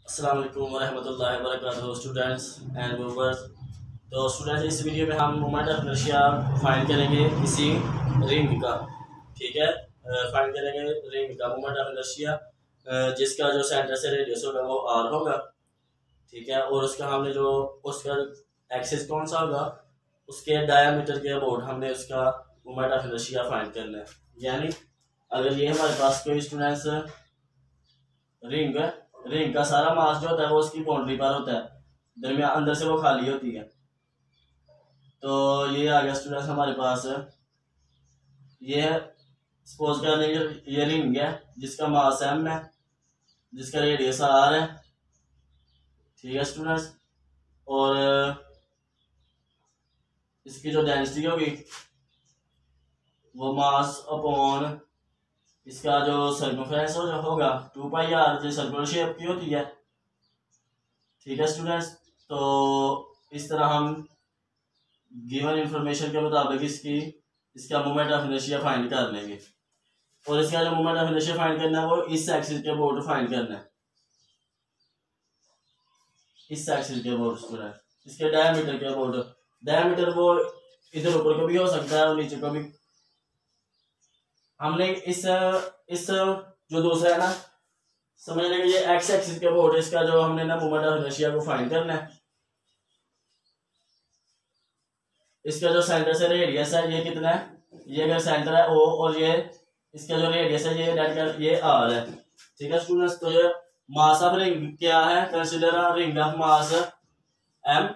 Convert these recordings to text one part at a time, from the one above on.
अस्सलाम वालेकुम वरहमतुल्लाहि वबरकातुहू स्टूडेंट्स एंड व्यूअर्स। तो स्टूडेंट्स, इस वीडियो में हम मोमेंट ऑफ इनर्शिया फाइंड करेंगे किसी रिंग का। ठीक है, फाइंड करेंगे रिंग का मोमेंट ऑफ इनर्शिया जिसका जो सेंटर से रेडियस होगा वो आर होगा। ठीक है, और उसका हमने जो उसका एक्सिस कौन सा होगा उसके डायमीटर के अबाउट हमने उसका मोमेंट ऑफ इनर्शिया फाइंड करना है। यानी अगर ये हमारे पास कोई स्टूडेंट्स रिंग का सारा मास जो होता है वो उसकी बाउंड्री पर होता है, दरमियान अंदर से वो खाली होती है। तो ये आ गया स्टूडेंट्स हमारे पास, ये है सपोज कर लेंगे ये रिंग है जिसका मास एम है, जिसका रेडियस आर है। ठीक है स्टूडेंट्स, और इसकी जो डेंसिटी होगी वो मास अपॉन इसका जो सर्कमफ्रेंस होगा 2 पाई आर, जो सर्कुलर शेप की होती है। ठीक है स्टूडेंट्स, तो इस तरह हम गिवन इंफॉर्मेशन के मुताबिक इसका मोमेंट ऑफ इनर्शिया फाइंड कर लेंगे। और इसका जो मोमेंट ऑफ इनर्शिया फाइंड करना है वो इस एक्सिस के अबाउट फाइंड करना है, इस एक्सिस के अबाउट स्टूडेंट, इसके डायमीटर के अबाउट। डायमीटर वो इधर ऊपर को भी हो सकता है और नीचे को भी। हमने इस जो दूसरा है ना, समझ लेंगे ये एक्स एक्सिस के अबाउट इसका जो हमने ना मोमेंट ऑफ इनर्शिया को फाइंड करना है। इसका जो सेंटर से रेडियस है ये कितना है, ये अगर सेंटर है ओ और ये इसका जो रेडियस है ये आर है। ठीक है स्टूडेंट्स, तो ये मास ऑफ रिंग क्या है, consider a ring of mass M,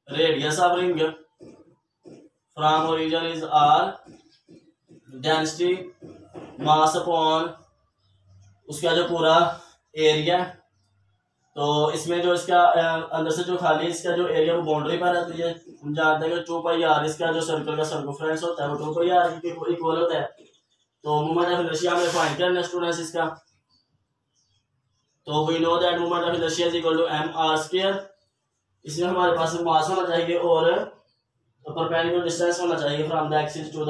radius of ring from origin is R, density mass upon उसका जो पूरा एरिया। तो इसमें जो इसका अंदर से जो खाली इसका जो एरिया वो बाउंड्री पर रहती है। हम जानते हैं कि 2 पाई आर इसका जो सर्कल का सर्कमफ्रेंस होता है वो 2 पाई आर के इक्वल होता है। तो मोमेंट ऑफ इनर्शिया हमें फाइंड करना है स्टूडेंट्स इसका। तो we know that moment of inertia is equal to M R square. इसमें हमारे पास मास होना चाहिए और परपेंडिकुलर डिस्टेंस होना चाहिए from the axis to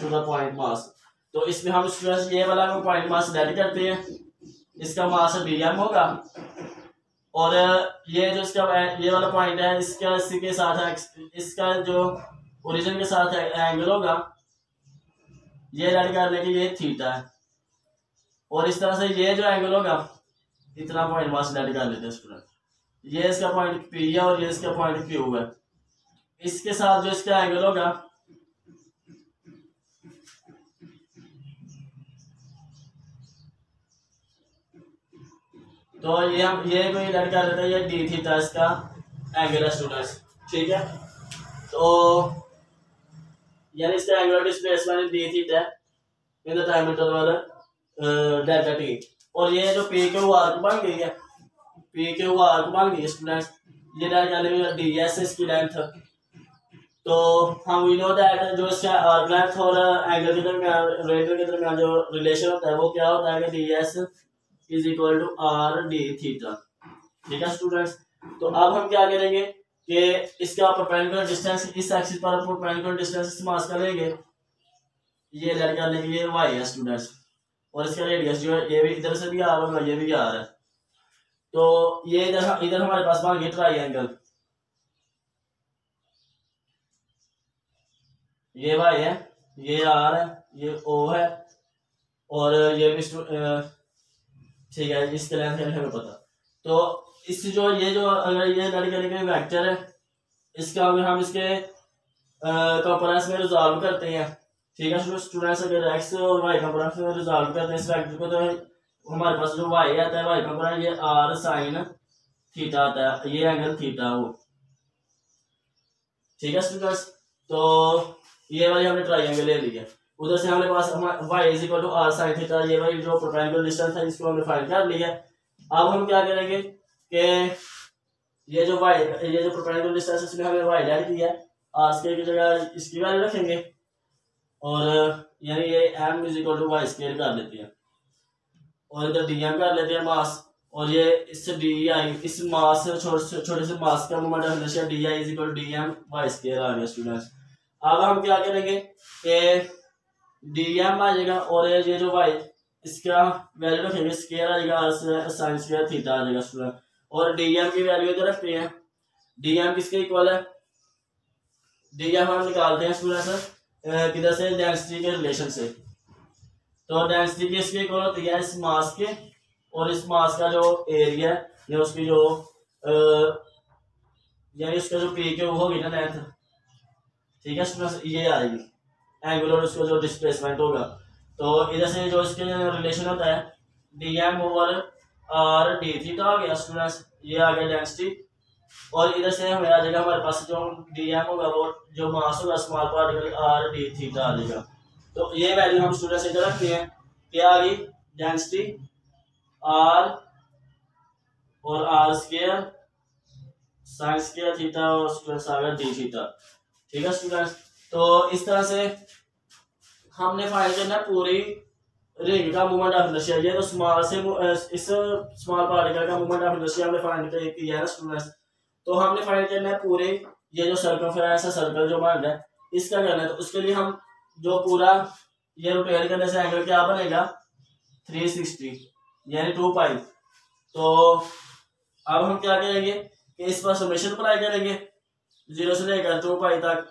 the point mass. तो इसमें हम स्टूडेंट्स ये वाला पॉइंट मास लेट करते हैं, इसका मास डीएम होगा। और ये जो इसका ये वाला पॉइंट है इसका इसी के साथ इसका जो ओरिजिन के साथ एंगल होगा ये लेट कर लेंगे, ये थीटा है। और इस तरह से ये जो एंगल होगा इतना पॉइंट मास लेट कर लेते हैं स्टूडेंट। ये इसका पॉइंट पी है और ये इसका पॉइंट क्यू है। इसके साथ जो इसका एंगल होगा तो ये कोई लड़का रहता है, ये डी थीटा इसका एंगल है स्टूडेंट्स। ठीक है, तो यानी इसका angular displacement D theta in the time interval delta T. और ये जो पी क्यू आर्क बन गई है, पी क्यू आर्क बन गई है स्टूडेंट्स, ये डायरेक्ट डी एस इसकी लेंथ। तो हम वी नो दैट जो इसका आर्क लेंथ और एंगल के दरमियान रेडियस के दरमियान जो रिलेशन होता है वो क्या होता है कि D S is equal to R D theta. ठीक है स्टूडेंट्स, तो अब हम क्या करेंगे कि इसका परपेंडिकुलर डिस्टेंस इस एक्सिस पर परपेंडिकुलर डिस्टेंस इस मास का लेंगे, ये लेट कर लेंगे, ये वाई है स्टूडेंट्स। और इसका रेडियस जो है ये भी इधर से भी आर होगा, ये भी आर है। तो ये इधर हमारे पास बन गया ट्राइंगल, ये वाई है, ये आर है, ये ओ है और ये भी ठीक है, इसके लेंथ है हमें पता। तो इस जो ये जो अगर ये लड़के वेक्टर है इसका अगर हम इसके कंपोनेंट्स में रिजॉल्व करते हैं, ठीक है स्टूडेंट्स, अगर एक्स और वाई कंपोनेंट्स में रिजॉल्व करते हैं इस वेक्टर को, तो हमारे पास जो वाई आता है वाई कंपोनेंट ये आर साइन थीटा आता है, ये एंगल थीटा वो। ठीक है स्टूडेंट्स, तो ये वाली हमने ट्राइंगल ले लिया। उधर से हमारे पास y is equal to R sine theta, ये वाली जो परपेंडिकुलर डिस्टेंस है इसको हमने फाइंड कर लिया। अब हम क्या करेंगे कि ये जो परपेंडिकुलर डिस्टेंस है इसमें हमने y लेट किया है, आर स्क्वायर की जगह इसकी वैल्यू रखेंगे और यानी ये m is equal to Y square कर लेते हैं और इधर dm कर लेते हैं मास। और ये इससे di इस मास से छोटे से मास का moment of inertia di is equal to dm y square आ गया स्टूडेंट्स। अब हम क्या करेंगे कि डी एम आ जाएगा और ये जो वाई इसका वैल्यू रखेंगे स्क्वायर आ जाएगा साइन स्क्वायर थीटा आ जाएगा स्टूडेंट। और डी एम की वैल्यू इधर रखते हैं, डी एम किसके इक्वल है, डी एम हम निकालते हैं स्टूडेंट किधर से, डेंसिटी के रिलेशन से। तो डेंसिटी किसके इक्वल होती है, इस मास के, और इस मास का जो एरिया या उसकी जो यानी उसका जो पी क्यू होगी ना लेंथ, ठीक है स्टूडेंट, ये आएगी एंगुलर उसका जो डिस्प्लेसमेंट होगा। तो इधर से जो इसके रिलेशन होता है d m over r D theta आ गया स्टूडेंट्स, ये आ गया डेंसिटी। और इधर से हमें आ जाएगा हमारे पास जो डी एम होगा वो जो मास होगा small particle r D theta आ जाएगा। तो ये वैल्यू हम स्टूडेंट्स इधर रखते हैं, क्या आ गई, डेंसिटी आर और R square sine square theta और स्टूडेंट्स आ गया डी थीटा, ठीक है स्टूडेंट्स। तो इस तरह से हमने फाइंड करना पूरी रिंग का मोमेंट ऑफ इनर्शिया, ये तो स्मॉल से इस स्मॉल पार्टिकल का मोमेंट ऑफ इनर्शिया हमने फाइंड किया है स्टूडेंट्स। तो हमने फाइंड करना है पूरे ये जो सर्कमफेरेंस है, सर्कल जो मान है इसका करना है। तो उसके लिए हम जो पूरा ये रोटेट करने से एंगल क्या बनेगा 360 यानी 2 पाई। तो अब हम क्या करेंगे कि इस पर समेशन अप्लाई करेंगे 0 से लेकर 2 पाई तक,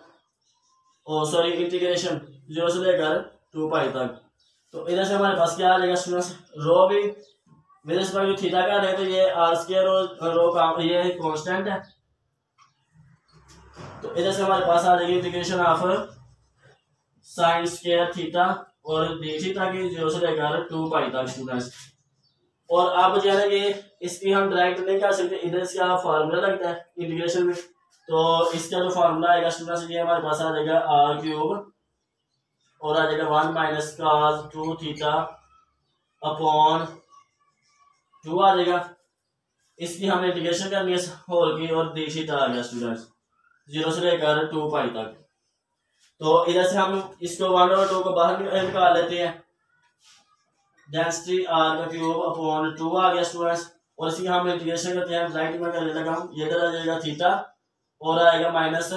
ओ सॉरी इंटीग्रेशन 0 से लेकर 2 पाई तक। तो इधर से हमारे पास क्या आ जाएगा स्टूडेंट्स, रो भी मेरे से जो थीटा का है तो ये आर स्क्वायर और रो का ये कांस्टेंट है। तो इधर से हमारे पास आ जाएगी integration of sine square theta और डी थीटा की 0 से लेकर 2 पाई तक स्टूडेंट्स। और अब जो है ये इसकी हम डायरेक्ट नहीं कर सकते, इधर इसका फार्मूला लगता है इंटीग्रेशन में। तो इसका जो फार्मूला आएगा स्टूडेंट्स ये हमारे पास आ जाएगा आर क्यूब और आ जाएगा 1 माइनस cos 2 थीटा अपॉन 2 आ जाएगा। इसकी हमने इंटीग्रेशन करनी है होल की और डी थीटा आ गया स्टूडेंट्स 0 से लेकर 2 पाई तक। तो इधर से हम इसको 1 और 2 को बाहर निकाल लेते हैं, डेंसिटी आर का क्यूब अपॉन 2 आ गया स्टूडेंट्स। और इसकी हम इंटीग्रेशन करते हैं, राइट में कर लेते हैं, ये इधर आ जाएगा थीटा और आएगा माइनस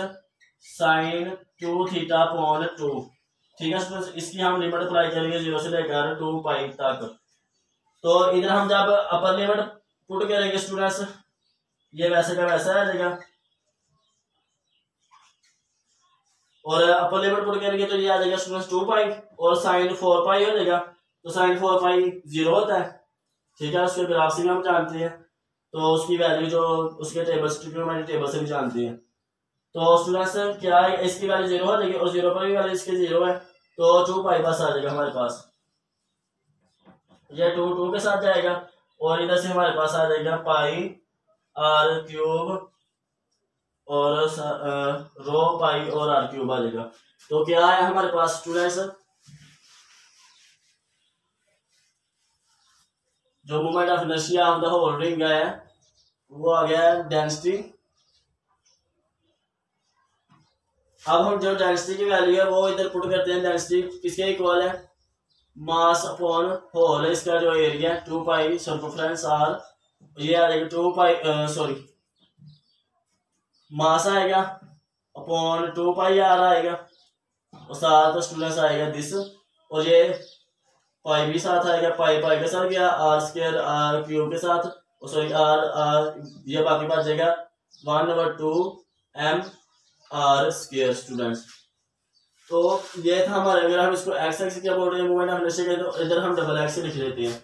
साइन 2 थीटा अपॉन 2, ठीक है स्टूडेंट्स। इसकी हम लिमिट अप्लाई करेंगे 0 से लेकर 2 पाई तक। तो इधर हम जब अपर लिमिट पुट करेंगे स्टूडेंट्स ये वैसे का वैसा आ जाएगा, और अपर लिमिट पुट करेंगे तो ये आ जाएगा स्टूडेंट्स 2 पाई और साइन 4 पाई हो जाएगा। तो साइन 4 पाई 0 होता है, ठीक है, उसके ग्राफ से भी हम जानते हैं। तो उसकी वैल्यू जो उसके टेबल ट्रिग्नोमेट्री टेबल से भी जानते हैं। तो स्टूडेंट्स क्या है, इसकी वैल्यू 0 हो जाएगी और 0 पर भी वैल्यू इसके 0 है, तो 2 पाई बस आ जाएगा हमारे पास, ये 2 के साथ जाएगा। और इधर से हमारे पास आ जाएगा पाई आर क्यूब और रो पाई और आर क्यूब आ जाएगा। तो क्या है हमारे पास स्टूडेंट्स, जो moment of inertia of the whole ring है वो आ गया डेंसिटी। अब हम जो डेंसिटी की वैल्यू है वो इधर पुट करते हैं, डेंसिटी किसके इक्वल है, मास अपॉन होल, इसका जो एरिया 2 पाई सर्कमफ्रेंस आर, ये आ जाएगा 2 पाई सॉरी मास आएगा अपॉन 2 पाई आर आएगा और साथ स्टूडेंट्स आएगा दिस, और ये पाई भी साथ आएगा, पाई पाई के साथ गया, आर स्क्वायर आर क्यूब के साथ सॉरी आर आर ये बाकी बच जाएगा 1/2 m आर स्क्वायर स्टूडेंट्स। तो ये था हमारे, अगर हम इसको एक्स एक्सिस क्या बोल रहे हैं मोमेंट ऑफ इनर्शिया तो इधर हम डबल एक्स लिख लेते हैं।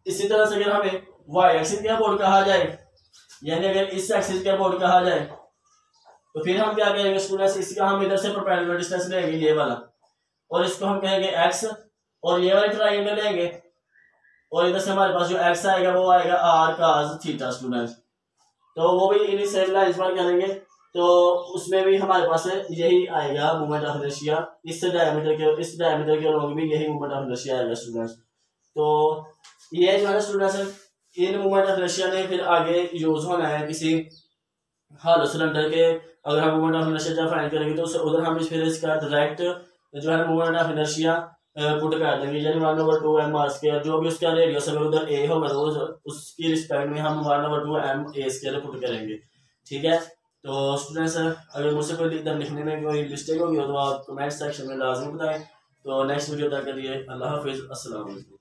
इसी तरह से अगर हमें वाई एक्सिस क्या बोर्ड कहा जाए यानी अगर इस एक्सिस क्या बोर्ड कहा जाए तो फिर हम क्या करेंगे स्टूडेंट्स, इसका हम इधर से परपेंडिकुलर डिस्टेंस लेंगे ये वाला और इसको हम कहेंगे एक्स और ये वाले ट्राइंगल लेंगे और इधर से हमारे पास जो एक्स आएगा वो आएगा आर cos थीटा स्टूडेंट्स। तो वो भी इन्हीं सेम लाइंस पर करेंगे तो उसमें भी हमारे पास यही आएगा मोमेंट ऑफ इनर्शिया, इस डायमीटर के लोग भी यही मोमेंट ऑफ इनर्शिया आएगा स्टूडेंट्स। तो ये जो है students in moment of inertia ने फिर आगे यूज होना है किसी हॉलो सिलेंडर के, अगर हम मोमेंट ऑफ इनर्शिया जब फाइंड करेंगे तो उधर हम फिर इसका डायरेक्ट जो है मोमेंट ऑफ इनर्शिया पुट कर देंगे, यानी 1/2 m r स्क्वायर जो भी उसका रेडियस अगर उधर a होगा तो उसकी रिस्पेक्ट में हम 1/2 m a स्क्वायर पुट करेंगे, ठीक है। तो स्टूडेंट्स अगर मुझसे कोई इधर लिखने में कोई मिस्टेक होगी तो आप कमेंट सेक्शन में लाजमी बताएं। तो नेक्स्ट वीडियो तक के लिए अल्लाह हाफिज़, अस्सलाम वालेकुम।